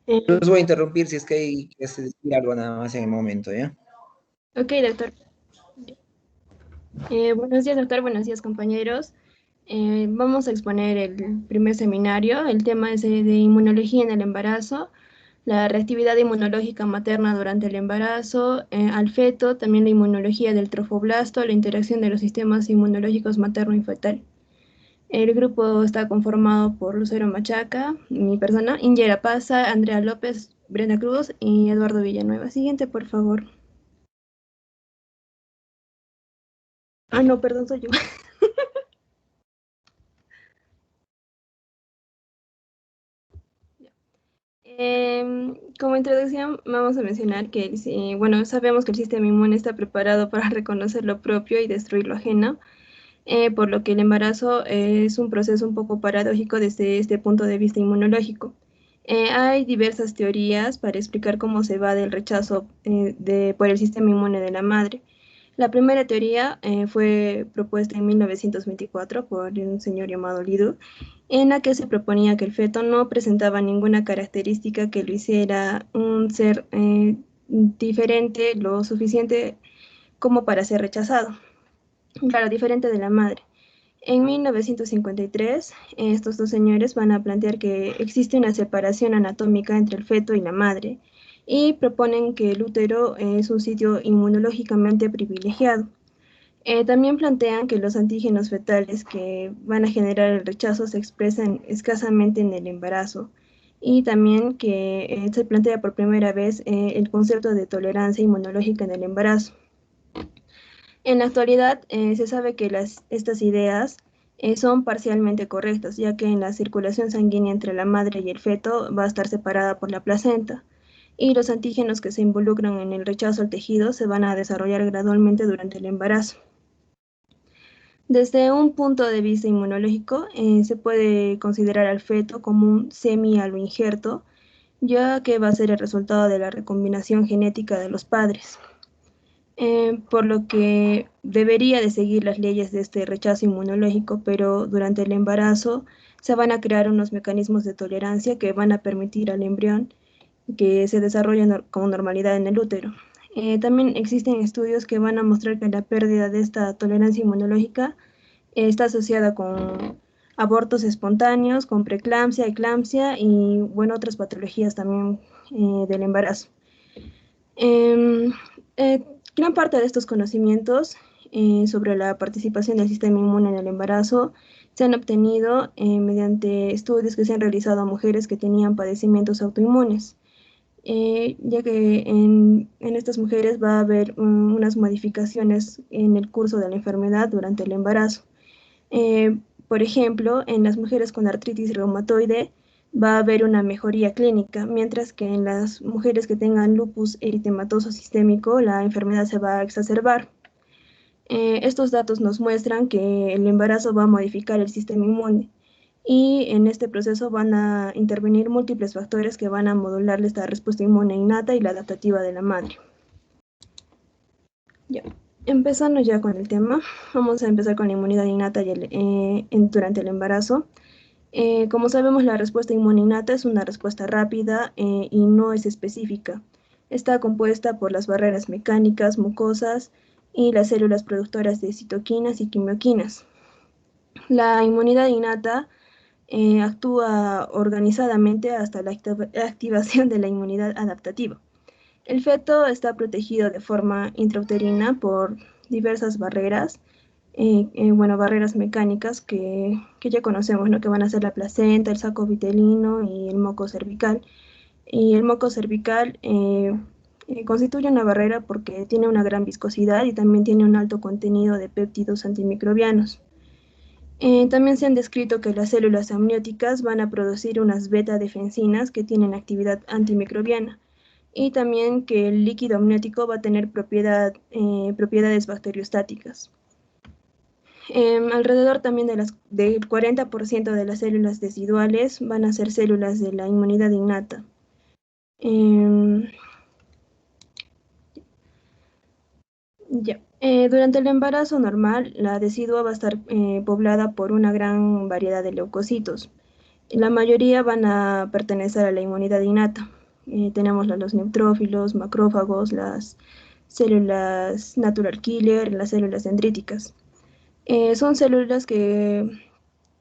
Los voy a interrumpir si es que hay que decir algo nada más en el momento, ¿ya? Ok, doctor. Buenos días, doctor. Buenos días, compañeros. Vamos a exponer el primer seminario. El tema es de inmunología en el embarazo, la reactividad inmunológica materna durante el embarazo, al feto, también la inmunología del trofoblasto, la interacción de los sistemas inmunológicos materno y fetal. El grupo está conformado por Lucero Machaca, mi persona, Ingera Paza, Andrea López, Brenda Cruz y Eduardo Villanueva. Siguiente, por favor. Ah, no, perdón, soy yo. Como introducción, vamos a mencionar que, bueno, sabemos que el sistema inmune está preparado para reconocer lo propio y destruir lo ajeno, por lo que el embarazo es un proceso un poco paradójico desde este punto de vista inmunológico. Hay diversas teorías para explicar cómo se va del rechazo por el sistema inmune de la madre. La primera teoría fue propuesta en 1924 por un señor llamado Lidu, en la que se proponía que el feto no presentaba ninguna característica que lo hiciera un ser diferente, lo suficiente como para ser rechazado. Claro, diferente de la madre. En 1953, estos dos señores van a plantear que existe una separación anatómica entre el feto y la madre y proponen que el útero es un sitio inmunológicamente privilegiado. También plantean que los antígenos fetales que van a generar el rechazo se expresan escasamente en el embarazo y también que se plantea por primera vez el concepto de tolerancia inmunológica en el embarazo. En la actualidad se sabe que estas ideas son parcialmente correctas, ya que en la circulación sanguínea entre la madre y el feto va a estar separada por la placenta, y los antígenos que se involucran en el rechazo al tejido se van a desarrollar gradualmente durante el embarazo. Desde un punto de vista inmunológico, se puede considerar al feto como un semi-aloinjerto, ya que va a ser el resultado de la recombinación genética de los padres. Por lo que debería de seguir las leyes de este rechazo inmunológico, pero durante el embarazo se van a crear unos mecanismos de tolerancia que van a permitir al embrión que se desarrolle con normalidad en el útero. También existen estudios que van a mostrar que la pérdida de esta tolerancia inmunológica está asociada con abortos espontáneos, con preeclampsia, eclampsia y bueno, otras patologías también del embarazo. Eh, eh, Gran parte de estos conocimientos sobre la participación del sistema inmune en el embarazo se han obtenido mediante estudios que se han realizado a mujeres que tenían padecimientos autoinmunes, ya que en estas mujeres va a haber unas modificaciones en el curso de la enfermedad durante el embarazo. Por ejemplo, en las mujeres con artritis reumatoide va a haber una mejoría clínica, mientras que en las mujeres que tengan lupus eritematoso sistémico la enfermedad se va a exacerbar. Estos datos nos muestran que el embarazo va a modificar el sistema inmune y en este proceso van a intervenir múltiples factores que van a modular esta respuesta inmune innata y la adaptativa de la madre. Ya. Empezando ya con el tema, vamos a empezar con la inmunidad innata durante el embarazo. Como sabemos, la respuesta inmune innata es una respuesta rápida y no es específica. Está compuesta por las barreras mecánicas, mucosas y las células productoras de citoquinas y quimioquinas. La inmunidad innata actúa organizadamente hasta la activación de la inmunidad adaptativa. El feto está protegido de forma intrauterina por diversas barreras, bueno, barreras mecánicas que ya conocemos, ¿no? Que van a ser la placenta, el saco vitelino y el moco cervical. Y el moco cervical constituye una barrera porque tiene una gran viscosidad y también tiene un alto contenido de péptidos antimicrobianos. También se han descrito que las células amnióticas van a producir unas beta-defensinas que tienen actividad antimicrobiana y también que el líquido amniótico va a tener propiedades bacteriostáticas. Alrededor también del 40% de las células residuales van a ser células de la inmunidad innata. Ya. Durante el embarazo normal, la decidua va a estar poblada por una gran variedad de leucocitos. La mayoría van a pertenecer a la inmunidad innata. Tenemos los neutrófilos, macrófagos, las células natural killer, las células dendríticas. Son células que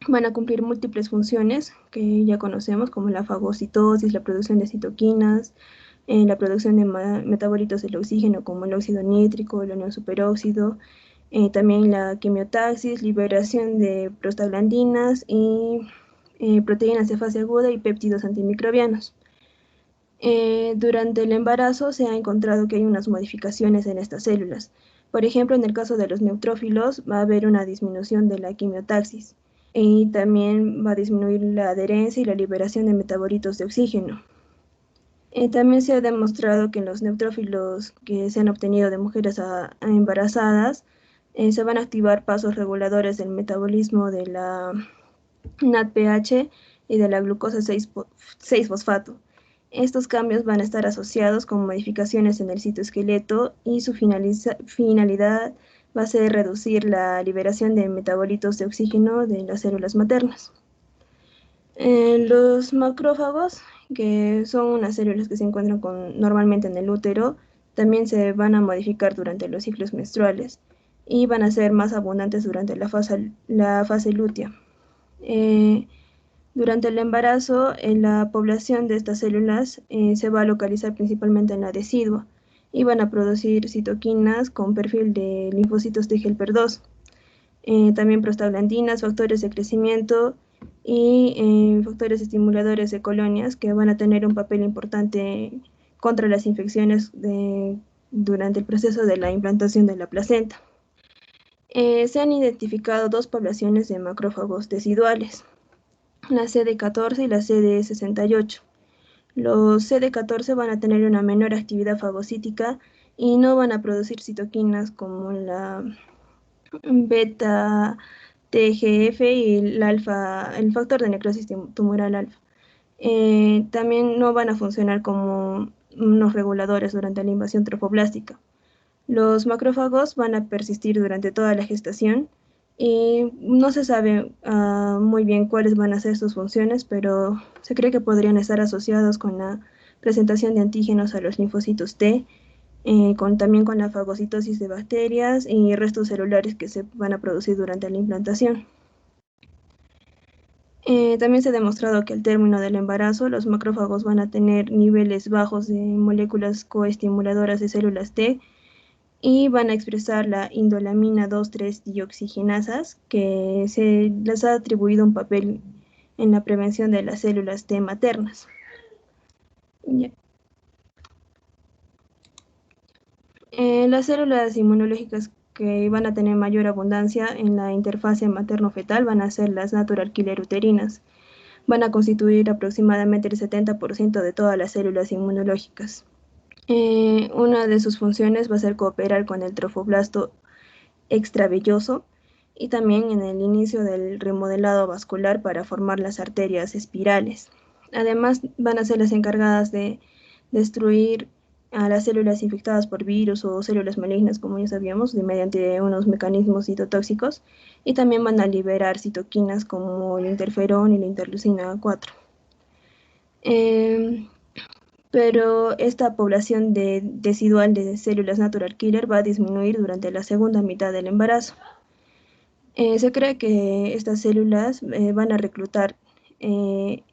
van a cumplir múltiples funciones que ya conocemos, como la fagocitosis, la producción de citoquinas, la producción de metabolitos del oxígeno, como el óxido nítrico, el anión superóxido, también la quimiotaxis, liberación de prostaglandinas y proteínas de fase aguda y péptidos antimicrobianos. Durante el embarazo se ha encontrado que hay unas modificaciones en estas células. Por ejemplo, en el caso de los neutrófilos va a haber una disminución de la quimiotaxis y también va a disminuir la adherencia y la liberación de metabolitos de oxígeno. También se ha demostrado que en los neutrófilos que se han obtenido de mujeres embarazadas se van a activar pasos reguladores del metabolismo de la NADPH y de la glucosa 6-fosfato. Estos cambios van a estar asociados con modificaciones en el citoesqueleto y su finalidad va a ser reducir la liberación de metabolitos de oxígeno de las células maternas. Los macrófagos, que son unas células que se encuentran normalmente en el útero, también se van a modificar durante los ciclos menstruales y van a ser más abundantes durante la fase lútea. Durante el embarazo, la población de estas células se va a localizar principalmente en la decidua y van a producir citoquinas con perfil de linfocitos T helper 2, también prostaglandinas, factores de crecimiento y factores estimuladores de colonias que van a tener un papel importante contra las infecciones durante el proceso de la implantación de la placenta. Se han identificado dos poblaciones de macrófagos deciduales, la CD14 y la CD68. Los CD14 van a tener una menor actividad fagocítica y no van a producir citoquinas como la beta TGF y el factor de necrosis tumoral alfa. También no van a funcionar como unos reguladores durante la invasión trofoblástica. Los macrófagos van a persistir durante toda la gestación y no se sabe muy bien cuáles van a ser sus funciones, pero se cree que podrían estar asociados con la presentación de antígenos a los linfocitos T, también con la fagocitosis de bacterias y restos celulares que se van a producir durante la implantación. También se ha demostrado que al término del embarazo los macrófagos van a tener niveles bajos de moléculas coestimuladoras de células T y van a expresar la indolamina 2,3-dioxigenasas, que se les ha atribuido un papel en la prevención de las células T maternas. Las células inmunológicas que van a tener mayor abundancia en la interfase materno-fetal van a ser las natural killer uterinas. Van a constituir aproximadamente el 70% de todas las células inmunológicas. Una de sus funciones va a ser cooperar con el trofoblasto extravelloso y también en el inicio del remodelado vascular para formar las arterias espirales. Además, van a ser las encargadas de destruir a las células infectadas por virus o células malignas, como ya sabíamos, mediante unos mecanismos citotóxicos, y también van a liberar citoquinas como el interferón y la interleucina 4. Pero esta población decidual de células natural killer va a disminuir durante la segunda mitad del embarazo. Se cree que estas células van a reclutar, se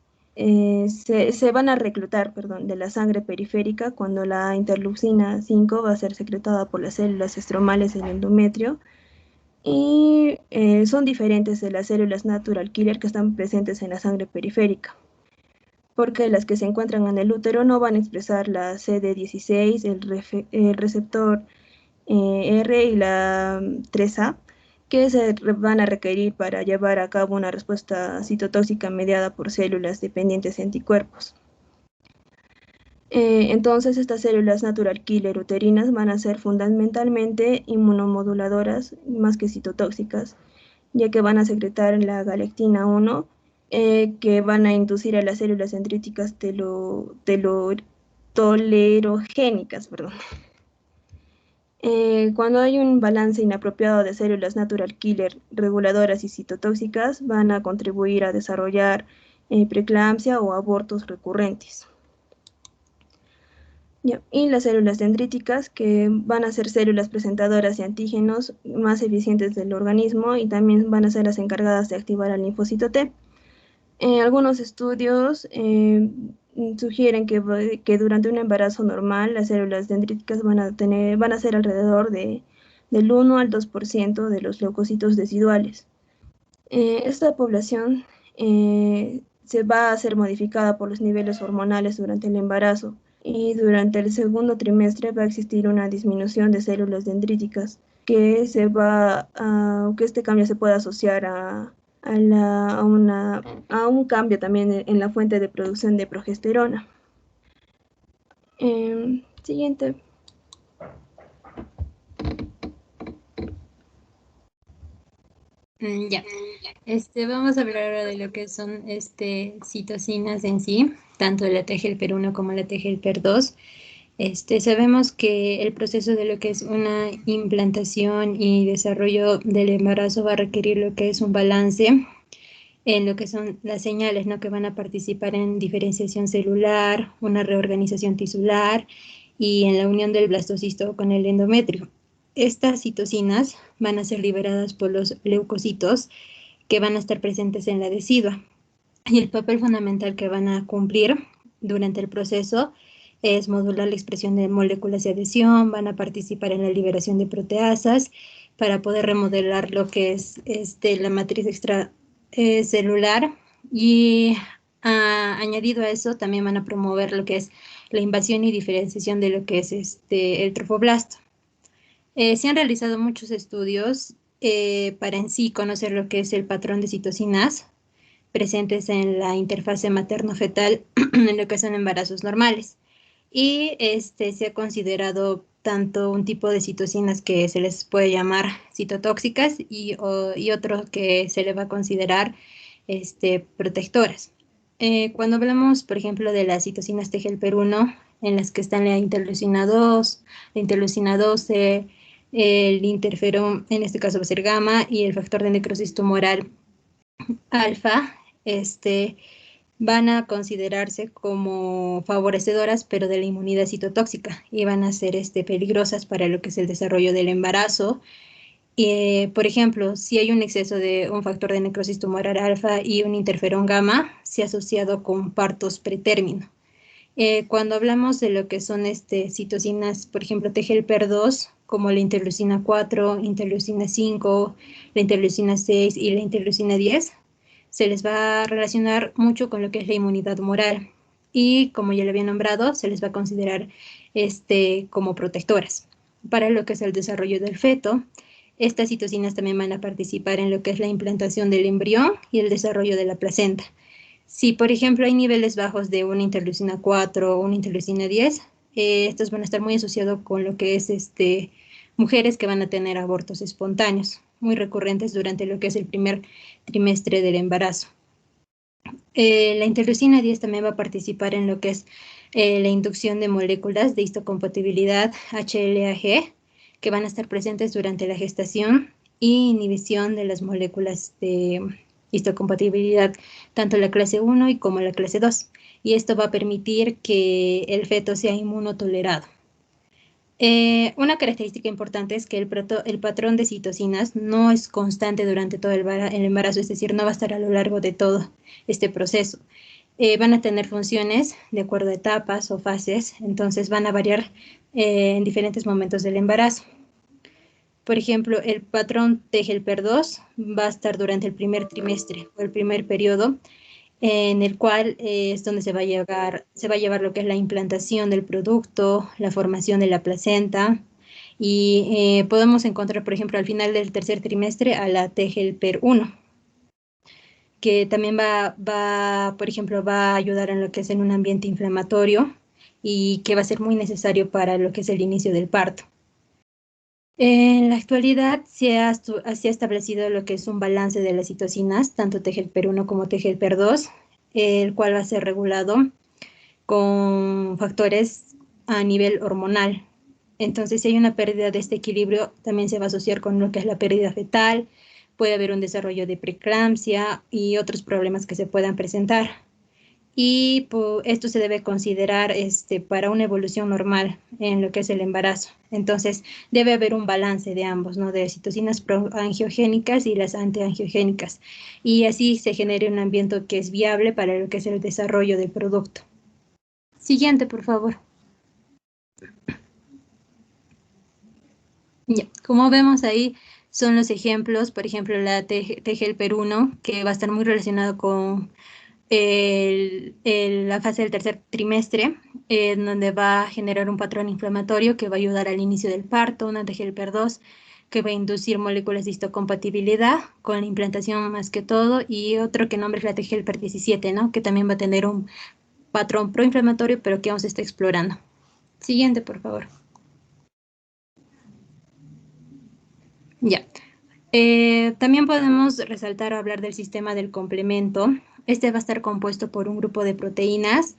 van a reclutar, de la sangre periférica cuando la interleucina 5 va a ser secretada por las células estromales del endometrio y son diferentes de las células natural killer que están presentes en la sangre periférica, porque las que se encuentran en el útero no van a expresar la CD16, el receptor R y la 3A, que se van a requerir para llevar a cabo una respuesta citotóxica mediada por células dependientes de anticuerpos. Entonces, estas células natural killer uterinas van a ser fundamentalmente inmunomoduladoras más que citotóxicas, ya que van a secretar la galectina 1, que van a inducir a las células dendríticas tolerogénicas. Cuando hay un balance inapropiado de células natural killer reguladoras y citotóxicas, van a contribuir a desarrollar preeclampsia o abortos recurrentes. Y las células dendríticas, que van a ser células presentadoras de antígenos más eficientes del organismo y también van a ser las encargadas de activar al linfocito T. Algunos estudios sugieren que durante un embarazo normal las células dendríticas van a ser alrededor del 1 al 2% de los leucocitos residuales. Esta población se va a ser modificada por los niveles hormonales durante el embarazo, y durante el segundo trimestre va a existir una disminución de células dendríticas que este cambio se puede asociar a un cambio también en la fuente de producción de progesterona. Siguiente. Ya, vamos a hablar ahora de lo que son citocinas en sí, tanto la TGLPR1 como la TGLPR2. Sabemos que el proceso de lo que es una implantación y desarrollo del embarazo va a requerir lo que es un balance en lo que son las señales, ¿no?, que van a participar en diferenciación celular, una reorganización tisular y en la unión del blastocisto con el endometrio. Estas citocinas van a ser liberadas por los leucocitos que van a estar presentes en la decidua. Y el papel fundamental que van a cumplir durante el proceso es modular la expresión de moléculas de adhesión, van a participar en la liberación de proteasas para poder remodelar lo que es la matriz extracelular y añadido a eso también van a promover lo que es la invasión y diferenciación de lo que es el trofoblasto. Se han realizado muchos estudios para en sí conocer lo que es el patrón de citocinas presentes en la interfase materno-fetal en lo que son embarazos normales. Y se ha considerado tanto un tipo de citocinas que se les puede llamar citotóxicas y otro que se le va a considerar protectoras. Cuando hablamos, por ejemplo, de las citocinas TGLPR1, en las que están la interleucina 2, la interleucina 12, el interferón, en este caso va a ser gamma, y el factor de necrosis tumoral alfa, van a considerarse como favorecedoras, pero de la inmunidad citotóxica, y van a ser peligrosas para lo que es el desarrollo del embarazo. Por ejemplo, si hay un exceso de un factor de necrosis tumoral alfa y un interferón gamma, se ha asociado con partos pretérmino. Cuando hablamos de lo que son citocinas, por ejemplo, TGLPR2, como la interleucina 4, interleucina 5, la interleucina 6 y la interleucina 10, se les va a relacionar mucho con lo que es la inmunidad humoral. Y como ya lo había nombrado, se les va a considerar como protectoras. Para lo que es el desarrollo del feto, estas citocinas también van a participar en lo que es la implantación del embrión y el desarrollo de la placenta. Si, por ejemplo, hay niveles bajos de una interleucina 4 o una interleucina 10, estos van a estar muy asociados con lo que es mujeres que van a tener abortos espontáneos, muy recurrentes durante lo que es el primer trimestre del embarazo. La interleucina 10 también va a participar en lo que es la inducción de moléculas de histocompatibilidad HLA-G, que van a estar presentes durante la gestación y inhibición de las moléculas de histocompatibilidad, tanto la clase 1 y como la clase 2. Y esto va a permitir que el feto sea inmunotolerado. Una característica importante es que el patrón de citocinas no es constante durante todo el embarazo, es decir, no va a estar a lo largo de todo este proceso. Van a tener funciones de acuerdo a etapas o fases, entonces van a variar en diferentes momentos del embarazo. Por ejemplo, el patrón TGLPR2 va a estar durante el primer trimestre o el primer periodo, en el cual es donde se va a llevar lo que es la implantación del producto, la formación de la placenta, y podemos encontrar, por ejemplo, al final del tercer trimestre a la TGLPR1, que también por ejemplo, va a ayudar en lo que es en un ambiente inflamatorio y que va a ser muy necesario para lo que es el inicio del parto. En la actualidad se ha establecido lo que es un balance de las citocinas, tanto TGLPR1 como TGLPR2, el cual va a ser regulado con factores a nivel hormonal. Entonces, si hay una pérdida de este equilibrio, también se va a asociar con lo que es la pérdida fetal, puede haber un desarrollo de preeclampsia y otros problemas que se puedan presentar. Y esto se debe considerar para una evolución normal en lo que es el embarazo. Entonces, debe haber un balance de ambos, ¿no? De citocinas proangiogénicas y las antiangiogénicas. Y así se genere un ambiente que es viable para lo que es el desarrollo del producto. Siguiente, por favor. Ya, como vemos ahí, son los ejemplos, por ejemplo, la TGL-PER1, que va a estar muy relacionado con la fase del tercer trimestre, donde va a generar un patrón inflamatorio que va a ayudar al inicio del parto, una TGL-PER2 que va a inducir moléculas de histocompatibilidad con la implantación más que todo, y otro que nombre es la TGL-PER17, ¿no? Que también va a tener un patrón proinflamatorio, pero que aún se está explorando. Siguiente, por favor. Ya. También podemos resaltar o hablar del sistema del complemento. Este va a estar compuesto por un grupo de proteínas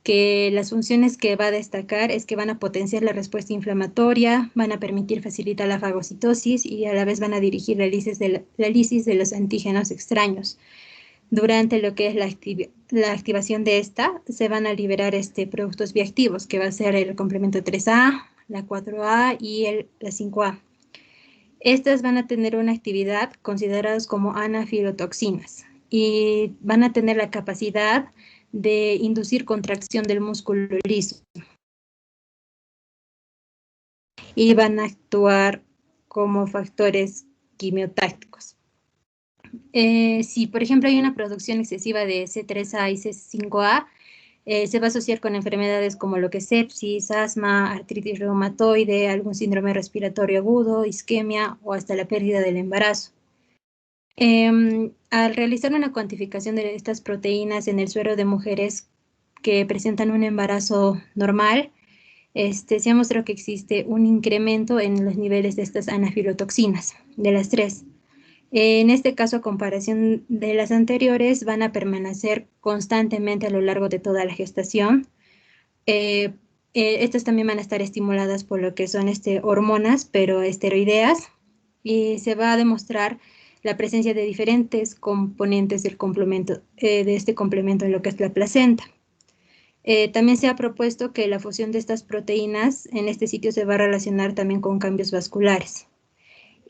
que las funciones que va a destacar es que van a potenciar la respuesta inflamatoria, van a permitir facilitar la fagocitosis y a la vez van a dirigir la lisis de los antígenos extraños. Durante lo que es la activación de esta, se van a liberar productos bioactivos, que va a ser el complemento 3A, la 4A y la 5A. Estas van a tener una actividad consideradas como anafilotoxinas y van a tener la capacidad de inducir contracción del músculo liso y van a actuar como factores quimiotácticos. Si, por ejemplo, hay una producción excesiva de C3A y C5A, se va a asociar con enfermedades como lo que es sepsis, asma, artritis reumatoide, algún síndrome respiratorio agudo, isquemia o hasta la pérdida del embarazo. Al realizar una cuantificación de estas proteínas en el suero de mujeres que presentan un embarazo normal, se ha mostrado que existe un incremento en los niveles de estas anafilotoxinas, de las tres. En este caso, a comparación de las anteriores, van a permanecer constantemente a lo largo de toda la gestación. Estas también van a estar estimuladas por lo que son hormonas, pero esteroideas, y se va a demostrar la presencia de diferentes componentes del complemento, de este complemento en lo que es la placenta. También se ha propuesto que la fusión de estas proteínas en este sitio se va a relacionar también con cambios vasculares.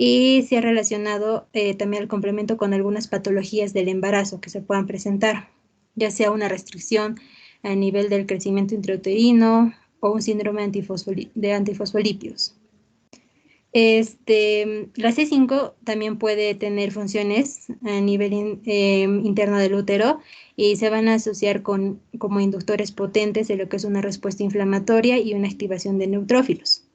Y se ha relacionado también el complemento con algunas patologías del embarazo que se puedan presentar, ya sea una restricción a nivel del crecimiento intrauterino o un síndrome de antifosfolípidos. La C5 también puede tener funciones a nivel interno del útero y se van a asociar como inductores potentes de lo que es una respuesta inflamatoria y una activación de neutrófilos.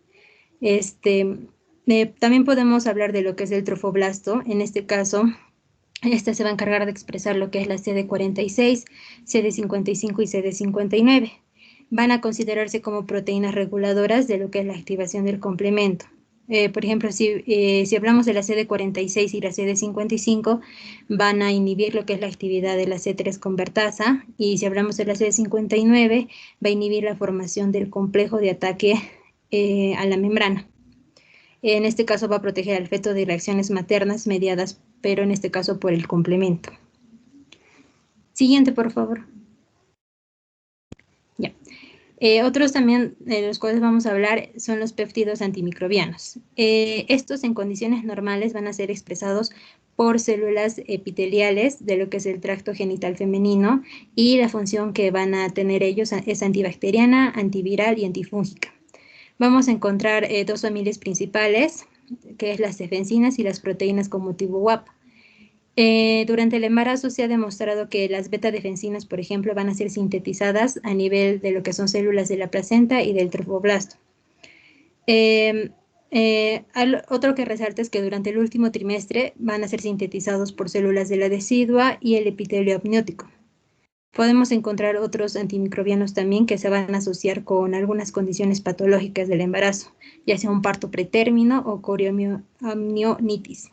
También podemos hablar de lo que es el trofoblasto. En este caso, se va a encargar de expresar lo que es la CD46, CD55 y CD59. Van a considerarse como proteínas reguladoras de lo que es la activación del complemento. Por ejemplo, si hablamos de la CD46 y la CD55, van a inhibir lo que es la actividad de la C3 convertasa, y si hablamos de la CD59, va a inhibir la formación del complejo de ataque a la membrana. En este caso va a proteger al feto de reacciones maternas mediadas, pero en este caso por el complemento. Siguiente, por favor. Ya. Otros también de los cuales vamos a hablar son los péptidos antimicrobianos. Estos en condiciones normales van a ser expresados por células epiteliales de lo que es el tracto genital femenino, y la función que van a tener ellos es antibacteriana, antiviral y antifúngica. Vamos a encontrar dos familias principales, que es las defensinas y las proteínas con motivo WAP. Durante el embarazo se ha demostrado que las beta-defensinas, por ejemplo, van a ser sintetizadas a nivel de lo que son células de la placenta y del trofoblasto. Otro que resalta es que durante el último trimestre van a ser sintetizados por células de la decidua y el epitelio amniótico. Podemos encontrar otros antimicrobianos también que se van a asociar con algunas condiciones patológicas del embarazo, ya sea un parto pretérmino o corioamnionitis.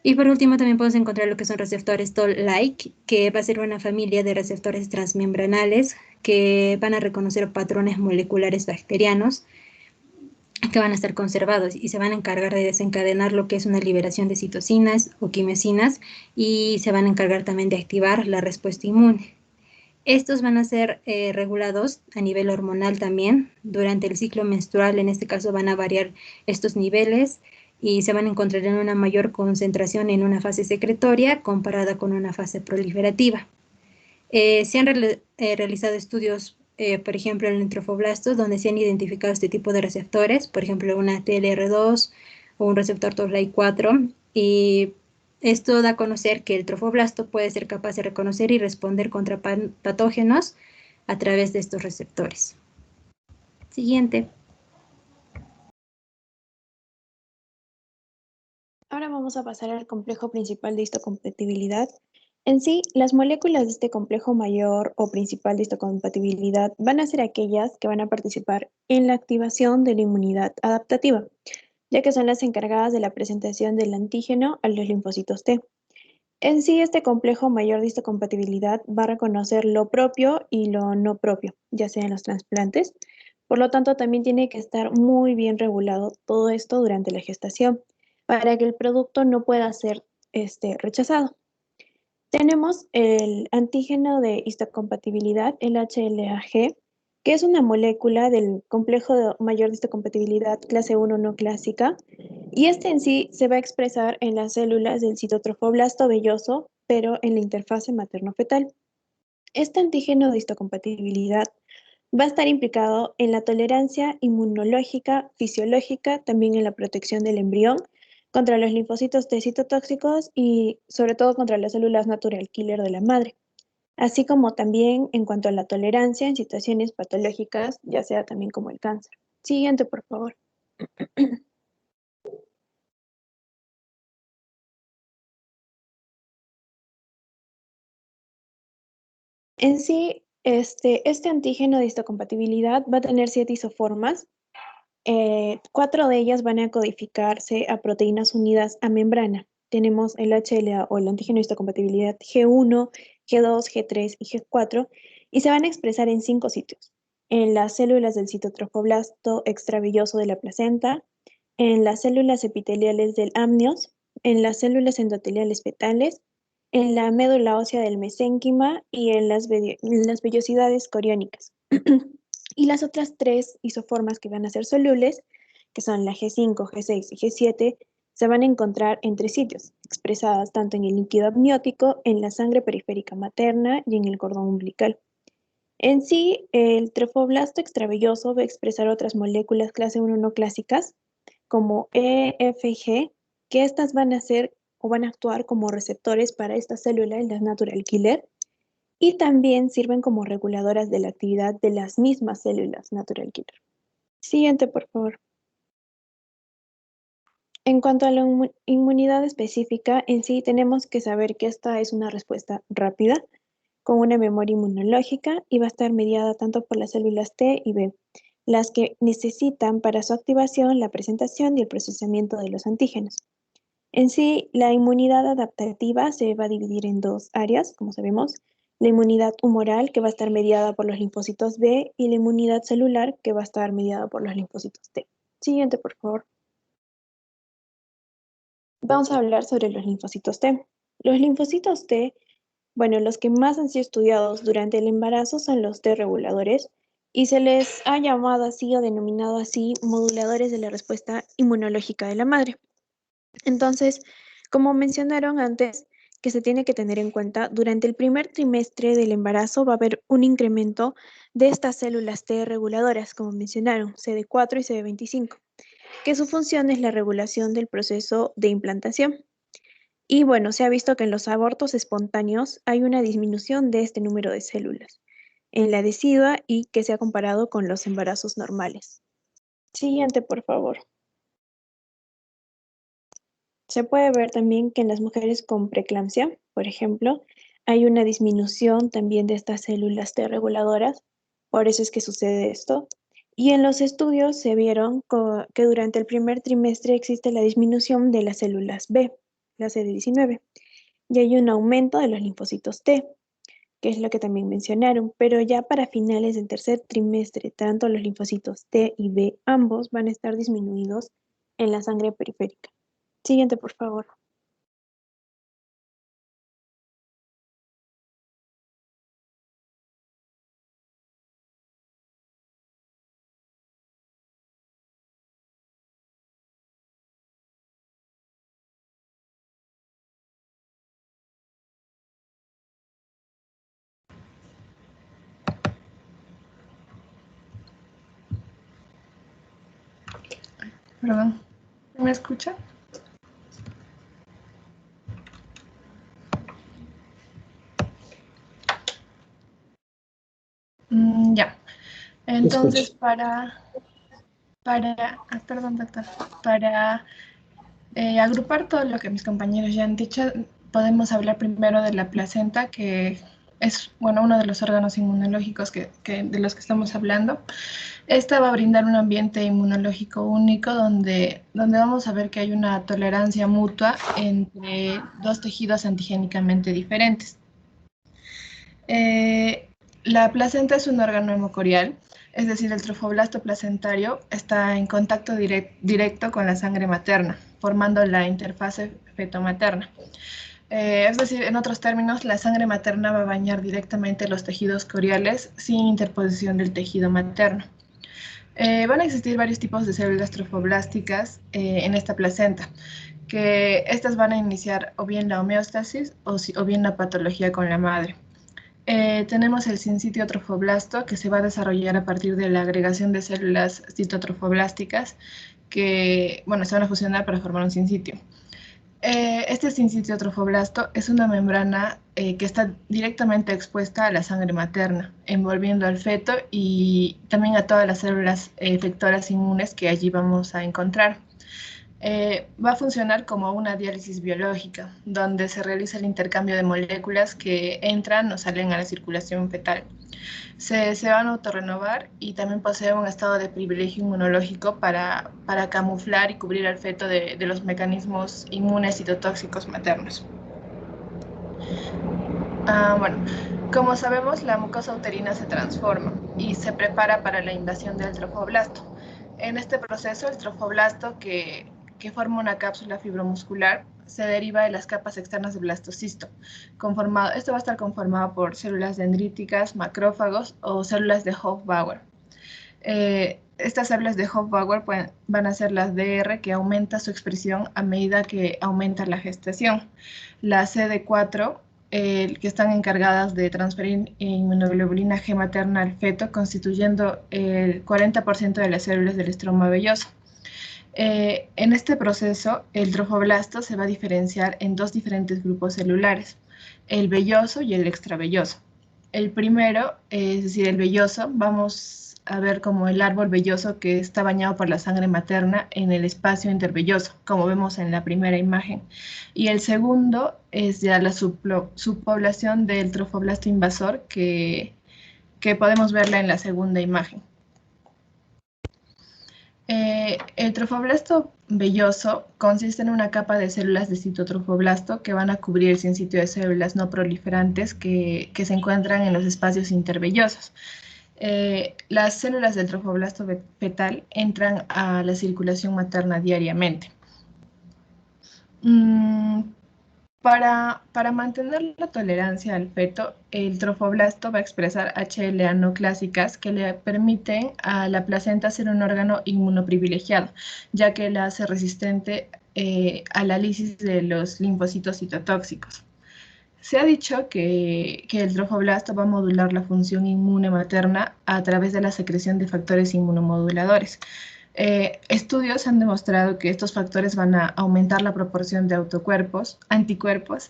Y por último también podemos encontrar lo que son receptores Toll-like, que va a ser una familia de receptores transmembranales que van a reconocer patrones moleculares bacterianos que van a estar conservados y se van a encargar de desencadenar lo que es una liberación de citocinas o quimiosinas y se van a encargar también de activar la respuesta inmune. Estos van a ser regulados a nivel hormonal también durante el ciclo menstrual. En este caso van a variar estos niveles y se van a encontrar en una mayor concentración en una fase secretoria comparada con una fase proliferativa. Se han realizado estudios, por ejemplo, en el trofoblasto, donde se han identificado este tipo de receptores, por ejemplo, una TLR2 o un receptor TORLAI4, y esto da a conocer que el trofoblasto puede ser capaz de reconocer y responder contra patógenos a través de estos receptores. Siguiente. Ahora vamos a pasar al complejo principal de histocompatibilidad. En sí, las moléculas de este complejo mayor o principal de histocompatibilidad van a ser aquellas que van a participar en la activación de la inmunidad adaptativa, ya que son las encargadas de la presentación del antígeno a los linfocitos T. En sí, este complejo mayor de histocompatibilidad va a reconocer lo propio y lo no propio, ya sea en los trasplantes. Por lo tanto, también tiene que estar muy bien regulado todo esto durante la gestación para que el producto no pueda ser rechazado. Tenemos el antígeno de histocompatibilidad, el HLA-G, que es una molécula del complejo mayor de histocompatibilidad clase 1 no clásica, y este en sí se va a expresar en las células del citotrofoblasto velloso, pero en la interfase materno-fetal. Este antígeno de histocompatibilidad va a estar implicado en la tolerancia inmunológica, fisiológica, también en la protección del embrión contra los linfocitos T citotóxicos y sobre todo contra las células natural killer de la madre, así como también en cuanto a la tolerancia en situaciones patológicas, ya sea también como el cáncer. Siguiente, por favor. En sí, este antígeno de histocompatibilidad va a tener 7 isoformas. 4 de ellas van a codificarse a proteínas unidas a membrana. Tenemos el HLA o el antígeno de histocompatibilidad G1, G2, G3 y G4 y se van a expresar en 5 sitios. En las células del citotrofoblasto extravilloso de la placenta, en las células epiteliales del amnios, en las células endoteliales fetales, en la médula ósea del mesénquima y en las vellosidades coriónicas. Y las otras 3 isoformas que van a ser solubles, que son la G5, G6 y G7, se van a encontrar en 3 sitios, expresadas tanto en el líquido amniótico, en la sangre periférica materna y en el cordón umbilical. En sí, el trofoblasto extravelloso va a expresar otras moléculas clase 1 no clásicas, como E, F y G, que estas van a ser o van a actuar como receptores para esta célula, las natural killer, y también sirven como reguladoras de la actividad de las mismas células natural killer. Siguiente, por favor. En cuanto a la inmunidad específica, en sí tenemos que saber que esta es una respuesta rápida, con una memoria inmunológica y va a estar mediada tanto por las células T y B, las que necesitan para su activación la presentación y el procesamiento de los antígenos. En sí, la inmunidad adaptativa se va a dividir en 2 áreas, como sabemos, la inmunidad humoral, que va a estar mediada por los linfocitos B, y la inmunidad celular, que va a estar mediada por los linfocitos T. Siguiente, por favor. Vamos a hablar sobre los linfocitos T. Los linfocitos T, bueno, los que más han sido estudiados durante el embarazo son los T reguladores, y se les ha llamado así o denominado así moduladores de la respuesta inmunológica de la madre. Entonces, como mencionaron antes, que se tiene que tener en cuenta, durante el primer trimestre del embarazo va a haber un incremento de estas células T reguladoras, como mencionaron, CD4 y CD25, que su función es la regulación del proceso de implantación. Y bueno, se ha visto que en los abortos espontáneos hay una disminución de este número de células en la decidua y que se ha comparado con los embarazos normales. Siguiente, por favor. Se puede ver también que en las mujeres con preeclampsia, por ejemplo, hay una disminución también de estas células T reguladoras, por eso es que sucede esto. Y en los estudios se vieron que durante el primer trimestre existe la disminución de las células B, la CD19, y hay un aumento de los linfocitos T, que es lo que también mencionaron, pero ya para finales del tercer trimestre, tanto los linfocitos T y B, ambos van a estar disminuidos en la sangre periférica. Siguiente, por favor. Perdón, ¿me escucha? Ya. Entonces, perdón, doctor, para agrupar todo lo que mis compañeros ya han dicho, podemos hablar primero de la placenta, que es, bueno, uno de los órganos inmunológicos de los que estamos hablando. Esta va a brindar un ambiente inmunológico único donde vamos a ver que hay una tolerancia mutua entre dos tejidos antigénicamente diferentes. La placenta es un órgano hemocorial, es decir, el trofoblasto placentario está en contacto directo con la sangre materna, formando la interfase feto-materna. Es decir, en otros términos, la sangre materna va a bañar directamente los tejidos coriales sin interposición del tejido materno. Van a existir varios tipos de células trofoblásticas en esta placenta, que estas van a iniciar o bien la homeostasis o bien la patología con la madre. Tenemos el sincitio trofoblasto, que se va a desarrollar a partir de la agregación de células citotrofoblásticas que, bueno, se van a fusionar para formar un sincitio. Este sincitio trofoblasto es una membrana que está directamente expuesta a la sangre materna, envolviendo al feto y también a todas las células efectoras inmunes que allí vamos a encontrar. Va a funcionar como una diálisis biológica, donde se realiza el intercambio de moléculas que entran o salen a la circulación fetal. Se van a autorrenovar y también posee un estado de privilegio inmunológico para camuflar y cubrir al feto de los mecanismos inmunes citotóxicos maternos. Bueno, como sabemos, la mucosa uterina se transforma y se prepara para la invasión del trofoblasto. En este proceso, el trofoblasto, que forma una cápsula fibromuscular, se deriva de las capas externas del blastocisto. Esto va a estar conformado por células dendríticas, macrófagos o células de Hofbauer. Estas células de Hofbauer van a ser las DR, que aumenta su expresión a medida que aumenta la gestación. Las CD4, que están encargadas de transferir inmunoglobulina G materna al feto, constituyendo el 40% de las células del estroma velloso. En este proceso, el trofoblasto se va a diferenciar en dos diferentes grupos celulares, el velloso y el extravelloso. El primero, es decir, el velloso, vamos a ver como el árbol velloso que está bañado por la sangre materna en el espacio intervelloso, como vemos en la primera imagen. Y el segundo es ya la subpoblación del trofoblasto invasor, que podemos verla en la segunda imagen. El trofoblasto velloso consiste en una capa de células de citotrofoblasto que van a cubrir el sincitio de células no proliferantes que se encuentran en los espacios intervellosos. Las células del trofoblasto fetal entran a la circulación materna diariamente. Para mantener la tolerancia al feto, el trofoblasto va a expresar HLA no clásicas que le permiten a la placenta ser un órgano inmunoprivilegiado, ya que la hace resistente a la lisis de los linfocitos citotóxicos. Se ha dicho que el trofoblasto va a modular la función inmune materna a través de la secreción de factores inmunomoduladores. Estudios han demostrado que estos factores van a aumentar la proporción de anticuerpos,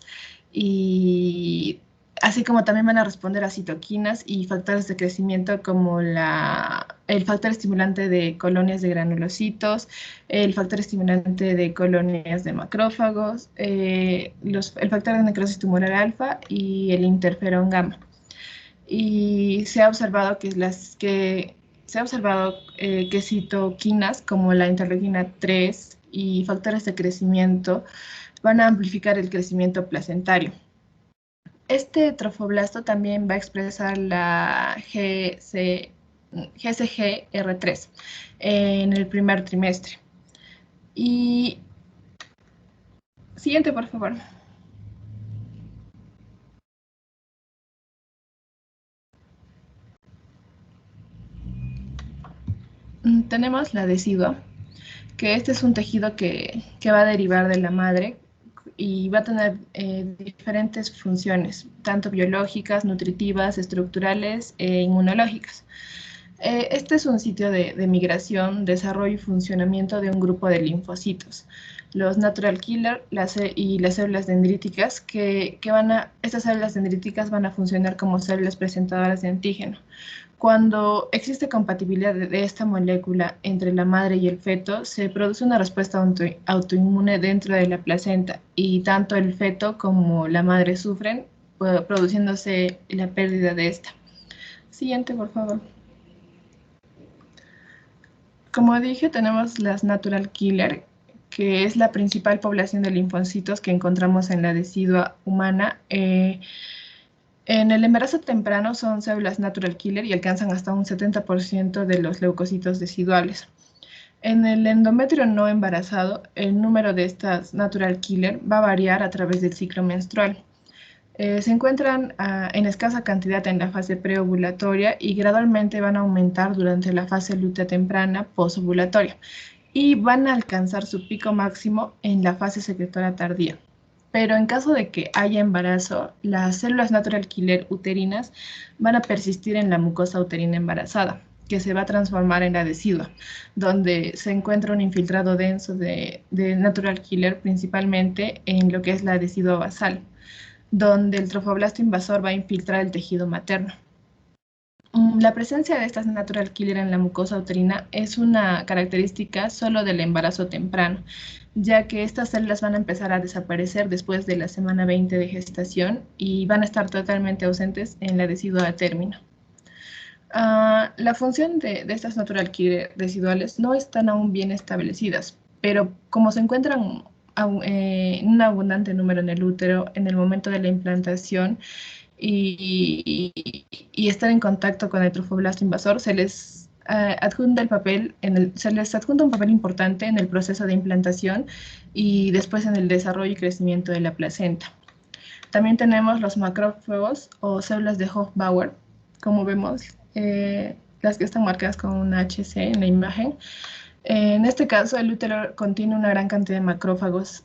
y así como también van a responder a citoquinas y factores de crecimiento como el factor estimulante de colonias de granulocitos, el factor estimulante de colonias de macrófagos, el factor de necrosis tumoral alfa y el interferón gamma. Y se ha observado que citoquinas como la interleuquina 3 y factores de crecimiento van a amplificar el crecimiento placentario. Este trofoblasto también va a expresar la GCGR3 en el primer trimestre. Y siguiente, por favor. Tenemos la decidua, que este es un tejido que va a derivar de la madre y va a tener diferentes funciones, tanto biológicas, nutritivas, estructurales e inmunológicas. Este es un sitio de migración, desarrollo y funcionamiento de un grupo de linfocitos, los natural killer y las células dendríticas, estas células dendríticas van a funcionar como células presentadoras de antígeno. Cuando existe compatibilidad de esta molécula entre la madre y el feto, se produce una respuesta autoinmune dentro de la placenta y tanto el feto como la madre sufren, produciéndose la pérdida de esta. Siguiente, por favor. Como dije, tenemos las natural killer, que es la principal población de linfocitos que encontramos en la decidua humana. En el embarazo temprano son células natural killer y alcanzan hasta un 70% de los leucocitos deciduales. En el endometrio no embarazado, el número de estas natural killer va a variar a través del ciclo menstrual. Se encuentran en escasa cantidad en la fase preovulatoria y gradualmente van a aumentar durante la fase lútea temprana posovulatoria y van a alcanzar su pico máximo en la fase secretora tardía. Pero en caso de que haya embarazo, las células natural killer uterinas van a persistir en la mucosa uterina embarazada, que se va a transformar en la decidua, donde se encuentra un infiltrado denso de natural killer, principalmente en lo que es la decidua basal, donde el trofoblasto invasor va a infiltrar el tejido materno. La presencia de estas natural killer en la mucosa uterina es una característica solo del embarazo temprano, ya que estas células van a empezar a desaparecer después de la semana 20 de gestación y van a estar totalmente ausentes en la decidua a término. La función de estas natural killer residuales no están aún bien establecidas, pero como se encuentran en un abundante número en el útero en el momento de la implantación y estar en contacto con el trofoblasto invasor, se les adjunta un papel importante en el proceso de implantación y después en el desarrollo y crecimiento de la placenta. También tenemos los macrófagos o células de Hofbauer, como vemos, las que están marcadas con una HC en la imagen. En este caso, el útero contiene una gran cantidad de macrófagos,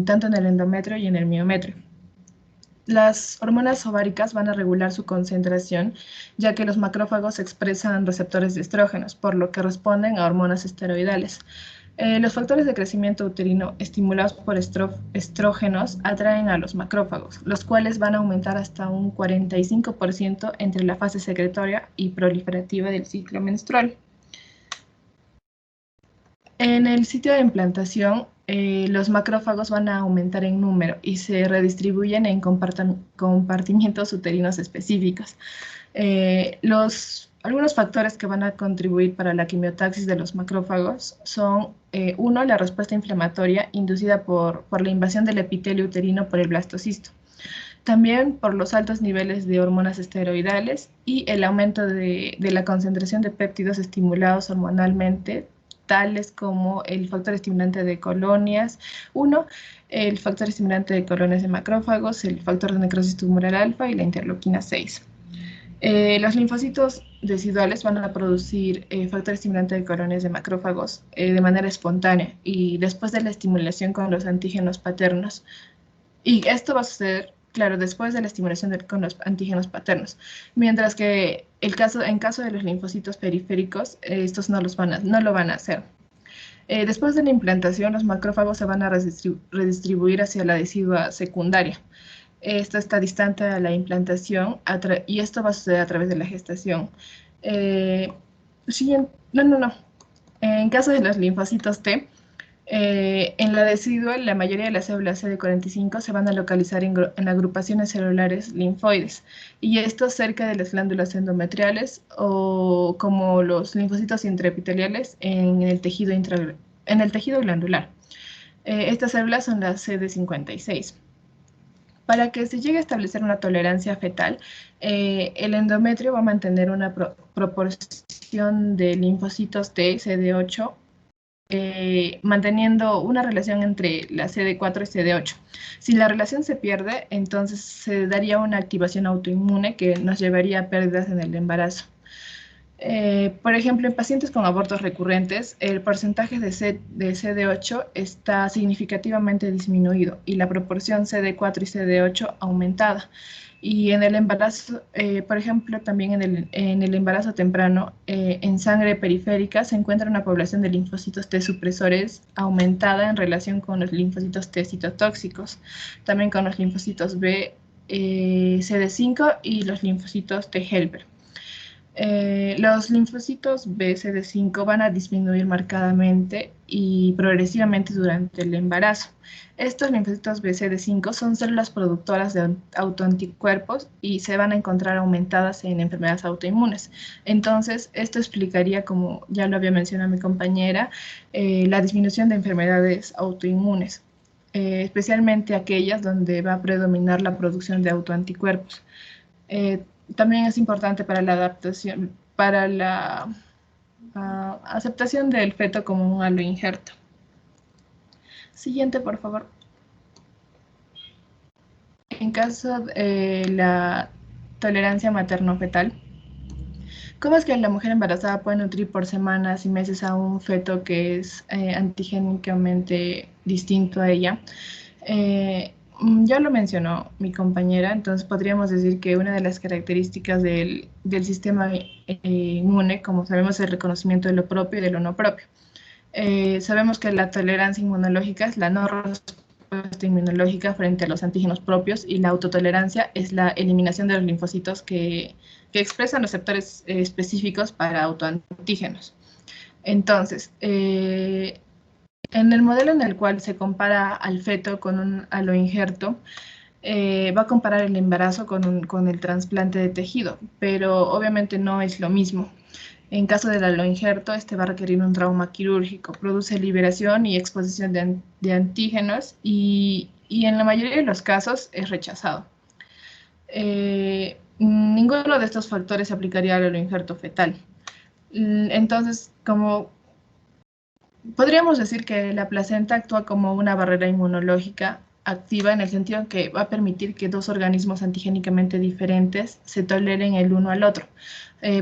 tanto en el endometrio y en el miometrio. Las hormonas ováricas van a regular su concentración, ya que los macrófagos expresan receptores de estrógenos, por lo que responden a hormonas esteroidales. Los factores de crecimiento uterino estimulados por estrógenos atraen a los macrófagos, los cuales van a aumentar hasta un 45% entre la fase secretoria y proliferativa del ciclo menstrual. En el sitio de implantación, los macrófagos van a aumentar en número y se redistribuyen en compartimientos uterinos específicos. Algunos factores que van a contribuir para la quimiotaxis de los macrófagos son, uno, la respuesta inflamatoria inducida por la invasión del epitelio uterino por el blastocisto. También por los altos niveles de hormonas esteroidales y el aumento de la concentración de péptidos estimulados hormonalmente, tales como el factor estimulante de colonias 1, el factor estimulante de colonias de macrófagos, el factor de necrosis tumoral alfa y la interleuquina 6. Los linfocitos deciduales van a producir factor estimulante de colonias de macrófagos de manera espontánea y después de la estimulación con los antígenos paternos. Y esto va a suceder, claro, después de la estimulación con los antígenos paternos. Mientras que en caso de los linfocitos periféricos, estos no lo van a hacer. Después de la implantación, los macrófagos se van a redistribuir hacia la decidua secundaria. Esto está distante a la implantación y esto va a suceder a través de la gestación. En caso de los linfocitos T, en la decidua, la mayoría de las células CD45 se van a localizar en agrupaciones celulares linfoides, y esto cerca de las glándulas endometriales o como los linfocitos intraepiteliales en el tejido glandular. Estas células son las CD56. Para que se llegue a establecer una tolerancia fetal, el endometrio va a mantener una proporción de linfocitos T, CD8, manteniendo una relación entre la CD4 y CD8. Si la relación se pierde, entonces se daría una activación autoinmune que nos llevaría a pérdidas en el embarazo. Por ejemplo, en pacientes con abortos recurrentes, el porcentaje de CD8 está significativamente disminuido y la proporción CD4 y CD8 aumentada. Y en el embarazo, por ejemplo, también en el embarazo temprano, en sangre periférica se encuentra una población de linfocitos T supresores aumentada en relación con los linfocitos T citotóxicos, también con los linfocitos B, CD5 y los linfocitos T helper. Los linfocitos B CD5 van a disminuir marcadamente y progresivamente durante el embarazo. Estos linfocitos B CD5 son células productoras de autoanticuerpos y se van a encontrar aumentadas en enfermedades autoinmunes. Entonces, esto explicaría, como ya lo había mencionado mi compañera, la disminución de enfermedades autoinmunes, especialmente aquellas donde va a predominar la producción de autoanticuerpos. También es importante para la adaptación, para la aceptación del feto como un aloinjerto. Siguiente, por favor. En caso de la tolerancia materno-fetal, ¿cómo es que la mujer embarazada puede nutrir por semanas y meses a un feto que es antigénicamente distinto a ella? Ya lo mencionó mi compañera, entonces podríamos decir que una de las características del sistema inmune, como sabemos, es el reconocimiento de lo propio y de lo no propio. Sabemos que la tolerancia inmunológica es la no respuesta inmunológica frente a los antígenos propios, y la autotolerancia es la eliminación de los linfocitos que expresan receptores específicos para autoantígenos. Entonces, en el modelo en el cual se compara al feto con un aloinjerto, va a comparar el embarazo con el trasplante de tejido, pero obviamente no es lo mismo. En caso del aloinjerto, este va a requerir un trauma quirúrgico, produce liberación y exposición de antígenos y en la mayoría de los casos es rechazado. Ninguno de estos factores se aplicaría al aloinjerto fetal. Entonces, como podríamos decir que la placenta actúa como una barrera inmunológica activa, en el sentido que va a permitir que dos organismos antigénicamente diferentes se toleren el uno al otro.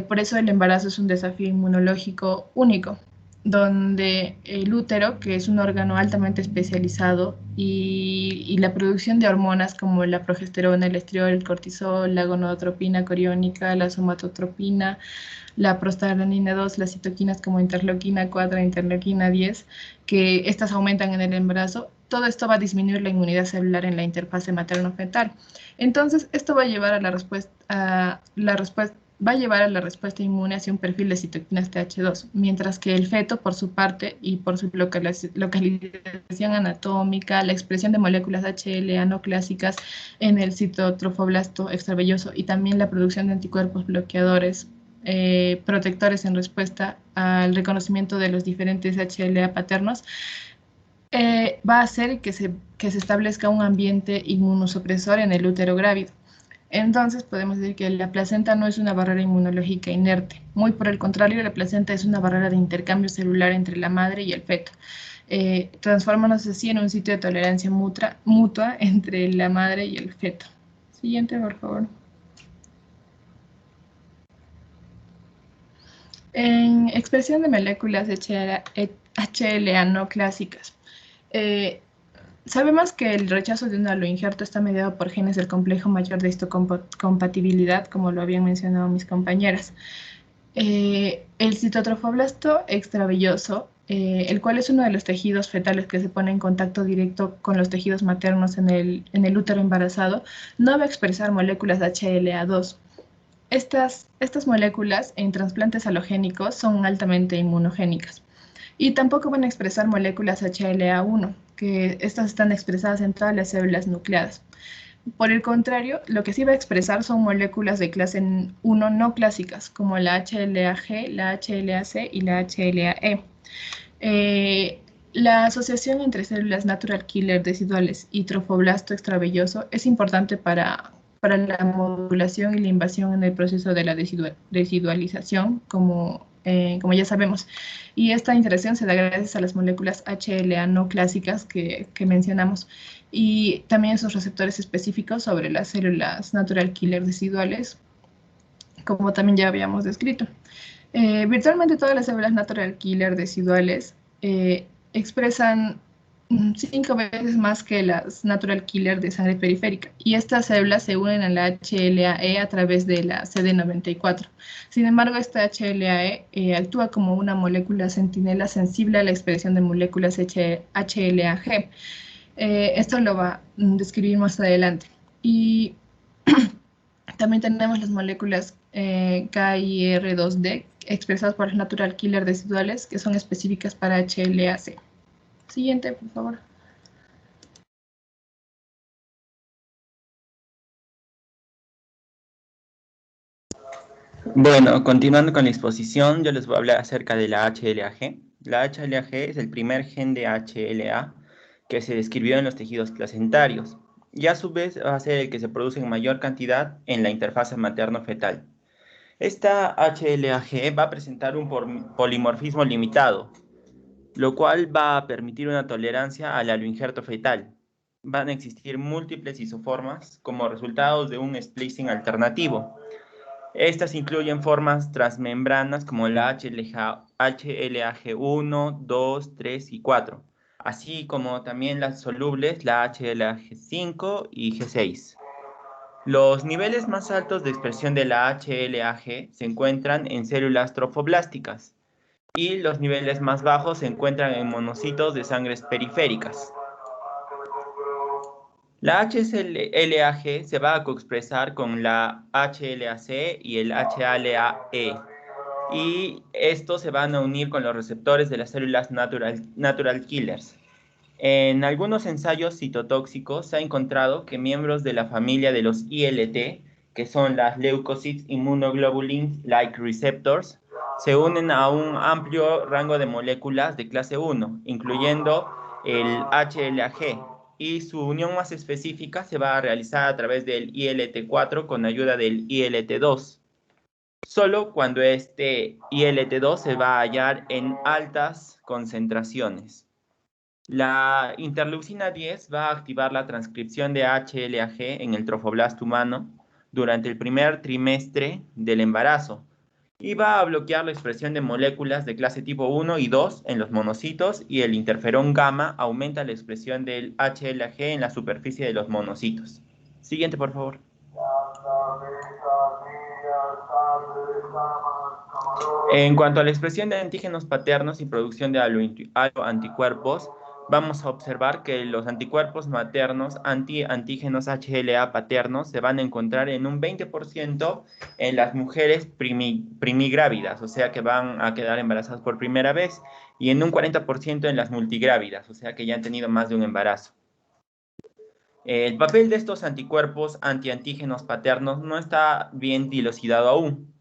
Por eso el embarazo es un desafío inmunológico único, donde el útero, que es un órgano altamente especializado, y la producción de hormonas como la progesterona, el estriol, el cortisol, la gonadotropina coriónica, la somatotropina, la prostaglandina 2, las citoquinas como interleuquina 4 e interleuquina 10, que estas aumentan en el embarazo. Todo esto va a disminuir la inmunidad celular en la interfase materno-fetal. Entonces, esto va a llevar a la respuesta inmune hacia un perfil de citoquinas TH2, mientras que el feto, por su parte, y por su localización anatómica, la expresión de moléculas HLA no clásicas en el citotrofoblasto extravelloso y también la producción de anticuerpos bloqueadores protectores en respuesta al reconocimiento de los diferentes HLA paternos, va a hacer que se establezca un ambiente inmunosupresor en el útero grávido. Entonces podemos decir que la placenta no es una barrera inmunológica inerte, muy por el contrario, la placenta es una barrera de intercambio celular entre la madre y el feto, transformándose así en un sitio de tolerancia mutua entre la madre y el feto. Siguiente, por favor. En expresión de moléculas HLA no clásicas, sabemos que el rechazo de un aloinjerto está mediado por genes del complejo mayor de histocompatibilidad, como lo habían mencionado mis compañeras. El citotrofoblasto extravelloso, el cual es uno de los tejidos fetales que se pone en contacto directo con los tejidos maternos en el útero embarazado, no va a expresar moléculas de HLA2. Estas moléculas en trasplantes halogénicos son altamente inmunogénicas y tampoco van a expresar moléculas HLA1, que estas están expresadas en todas las células nucleadas. Por el contrario, lo que sí va a expresar son moléculas de clase 1 no clásicas, como la HLA-G, la HLA-C y la HLA-E. La asociación entre células natural killer residuales y trofoblasto extravelloso es importante para la modulación y la invasión en el proceso de la residualización, como ya sabemos. Y esta interacción se da gracias a las moléculas HLA no clásicas que mencionamos y también sus receptores específicos sobre las células natural killer residuales, como también ya habíamos descrito. Virtualmente todas las células natural killer residuales expresan 5 veces más que las natural killer de sangre periférica, y estas células se unen a la HLA-E a través de la CD94. Sin embargo, esta HLA-E actúa como una molécula centinela sensible a la expresión de moléculas HLA-G. Esto lo va a describir más adelante. Y también tenemos las moléculas KIR2D expresadas por las natural killer residuales, que son específicas para HLA-C. Siguiente, por favor. Bueno, continuando con la exposición, yo les voy a hablar acerca de la HLA-G. La HLA-G es el primer gen de HLA que se describió en los tejidos placentarios, y a su vez va a ser el que se produce en mayor cantidad en la interfase materno-fetal. Esta HLA-G va a presentar un polimorfismo limitado, lo cual va a permitir una tolerancia al aloinjerto fetal. Van a existir múltiples isoformas como resultados de un splicing alternativo. Estas incluyen formas transmembranas como la HLA-G1, 2, 3 y 4, así como también las solubles, la HLA-G5 y G6. Los niveles más altos de expresión de la HLA-G se encuentran en células trofoblásticas, y los niveles más bajos se encuentran en monocitos de sangre periféricas. La HLA-G se va a coexpresar con la HLA-C y el HLA-E, y estos se van a unir con los receptores de las células natural killers. En algunos ensayos citotóxicos se ha encontrado que miembros de la familia de los ILT, que son las Leukocytes Immunoglobulin-like Receptors, se unen a un amplio rango de moléculas de clase 1, incluyendo el HLA-G, y su unión más específica se va a realizar a través del ILT4 con ayuda del ILT2, solo cuando este ILT2 se va a hallar en altas concentraciones. La interleucina 10 va a activar la transcripción de HLA-G en el trofoblasto humano durante el primer trimestre del embarazo, y va a bloquear la expresión de moléculas de clase tipo 1 y 2 en los monocitos, y el interferón gamma aumenta la expresión del HLA-G en la superficie de los monocitos. Siguiente, por favor. En cuanto a la expresión de antígenos paternos y producción de aloanticuerpos, vamos a observar que los anticuerpos maternos antígenos HLA paternos se van a encontrar en un 20% en las mujeres primigrávidas, o sea que van a quedar embarazadas por primera vez, y en un 40% en las multigrávidas, o sea que ya han tenido más de un embarazo. El papel de estos anticuerpos antiantígenos paternos no está bien dilucidado aún,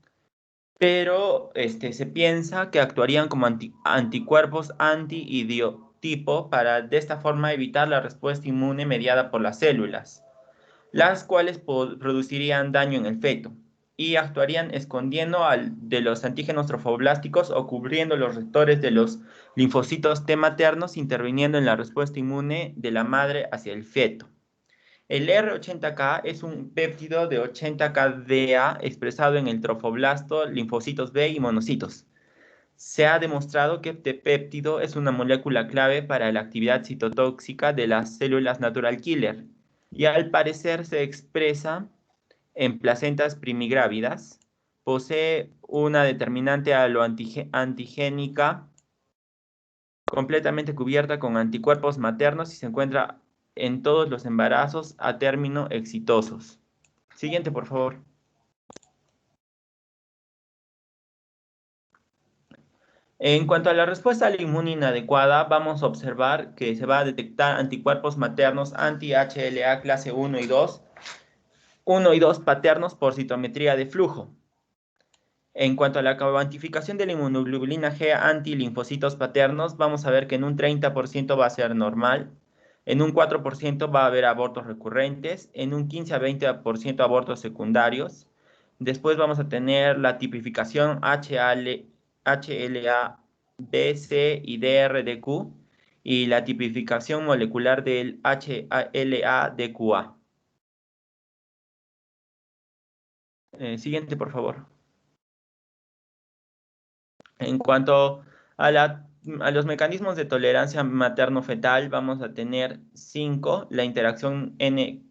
pero se piensa que actuarían como anticuerpos anti-idiotipo para de esta forma evitar la respuesta inmune mediada por las células, las cuales producirían daño en el feto, y actuarían escondiendo de los antígenos trofoblásticos o cubriendo los receptores de los linfocitos T maternos, interviniendo en la respuesta inmune de la madre hacia el feto. El R80K es un péptido de 80KDA expresado en el trofoblasto, linfocitos B y monocitos. Se ha demostrado que este péptido es una molécula clave para la actividad citotóxica de las células natural killer, y al parecer se expresa en placentas primigrávidas, posee una determinante aloantigénica completamente cubierta con anticuerpos maternos y se encuentra en todos los embarazos a término exitosos. Siguiente, por favor. En cuanto a la respuesta a la inmune inadecuada, vamos a observar que se va a detectar anticuerpos maternos anti-HLA clase 1 y 2 paternos por citometría de flujo. En cuanto a la cuantificación de la inmunoglobulina G antilinfocitos paternos, vamos a ver que en un 30% va a ser normal, en un 4% va a haber abortos recurrentes, en un 15 a 20% abortos secundarios. Después vamos a tener la tipificación HLA, BC y DRDQ y la tipificación molecular del HLA-DQA. Siguiente, por favor. En cuanto a, los mecanismos de tolerancia materno-fetal, vamos a tener 5, la interacción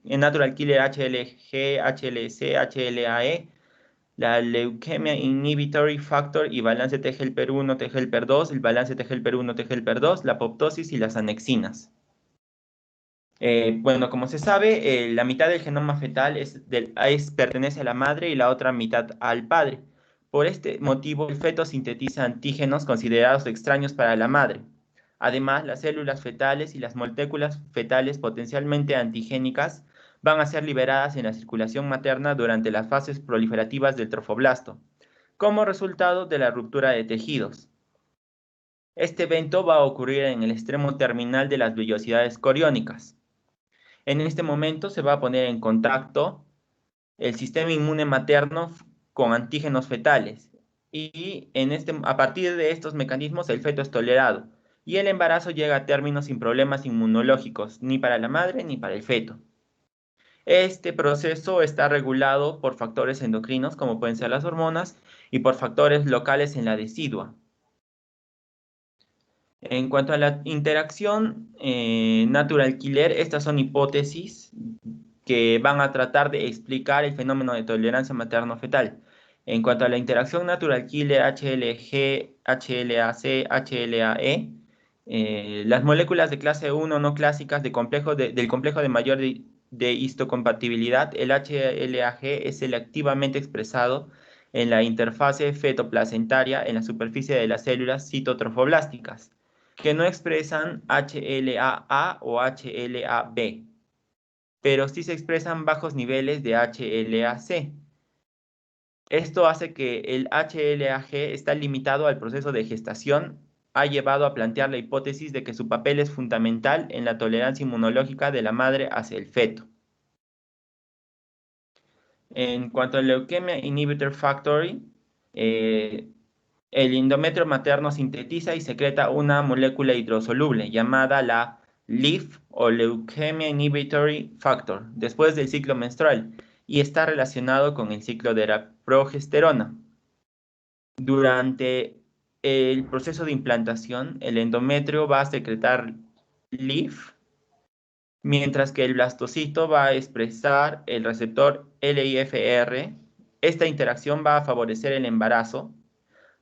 Natural Killer HLG, HLC, HLAE, la Leukemia Inhibitory Factor y balance T-helper1, T-helper2, el balance T-helper1, T-helper2, la apoptosis y las anexinas. Bueno, como se sabe, la mitad del genoma fetal pertenece a la madre y la otra mitad al padre. Por este motivo, el feto sintetiza antígenos considerados extraños para la madre. Además, las células fetales y las moléculas fetales potencialmente antigénicas van a ser liberadas en la circulación materna durante las fases proliferativas del trofoblasto, como resultado de la ruptura de tejidos. Este evento va a ocurrir en el extremo terminal de las vellosidades coriónicas. En este momento se va a poner en contacto el sistema inmune materno con antígenos fetales y a partir de estos mecanismos el feto es tolerado y el embarazo llega a término sin problemas inmunológicos ni para la madre ni para el feto. Este proceso está regulado por factores endocrinos como pueden ser las hormonas y por factores locales en la decidua. En cuanto a la interacción natural killer, estas son hipótesis que van a tratar de explicar el fenómeno de tolerancia materno-fetal. En cuanto a la interacción natural killer HLG, HLAC, HLAE, las moléculas de clase 1 no clásicas del complejo de mayor de histocompatibilidad, el HLAG es selectivamente expresado en la interfase fetoplacentaria en la superficie de las células citotrofoblásticas, que no expresan HLA-A o HLA-B, pero sí se expresan bajos niveles de HLA-C. Esto hace que el HLA-G está limitado al proceso de gestación, ha llevado a plantear la hipótesis de que su papel es fundamental en la tolerancia inmunológica de la madre hacia el feto. En cuanto a Leukemia Inhibitor Factory, el endometrio materno sintetiza y secreta una molécula hidrosoluble llamada la LIF o Leukemia Inhibitory Factor después del ciclo menstrual y está relacionado con el ciclo de la progesterona. Durante el proceso de implantación, el endometrio va a secretar LIF, mientras que el blastocito va a expresar el receptor LIFR. Esta interacción va a favorecer el embarazo,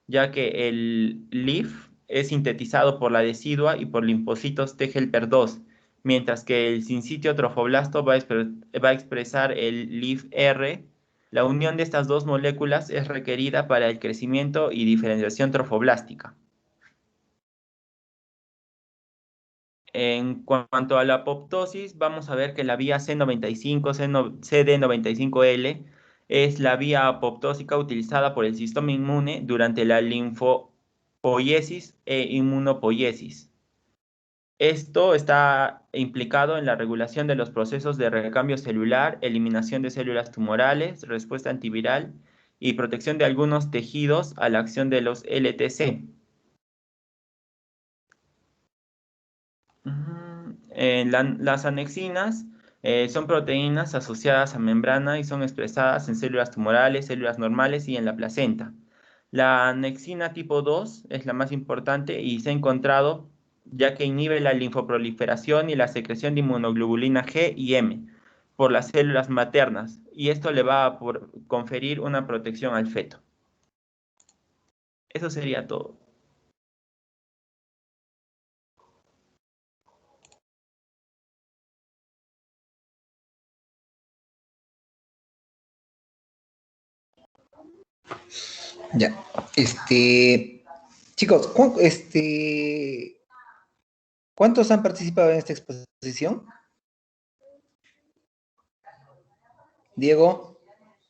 ya que el LIF es sintetizado por la decidua y por linfocitos T-helper2, mientras que el sincitio trofoblasto va a expresar el LIFR. La unión de estas dos moléculas es requerida para el crecimiento y diferenciación trofoblástica. En cuanto a la apoptosis, vamos a ver que la vía C95, CD95L es la vía apoptósica utilizada por el sistema inmune durante la linfopoiesis e inmunopoiesis. Esto está implicado en la regulación de los procesos de recambio celular, eliminación de células tumorales, respuesta antiviral y protección de algunos tejidos a la acción de los LTC. Las anexinas son proteínas asociadas a membrana y son expresadas en células tumorales, células normales y en la placenta. La anexina tipo 2 es la más importante y se ha encontrado ya que inhibe la linfoproliferación y la secreción de inmunoglobulina G y M por las células maternas y esto le va a conferir una protección al feto. Eso sería todo. Ya, chicos, ¿cuántos han participado en esta exposición? Diego.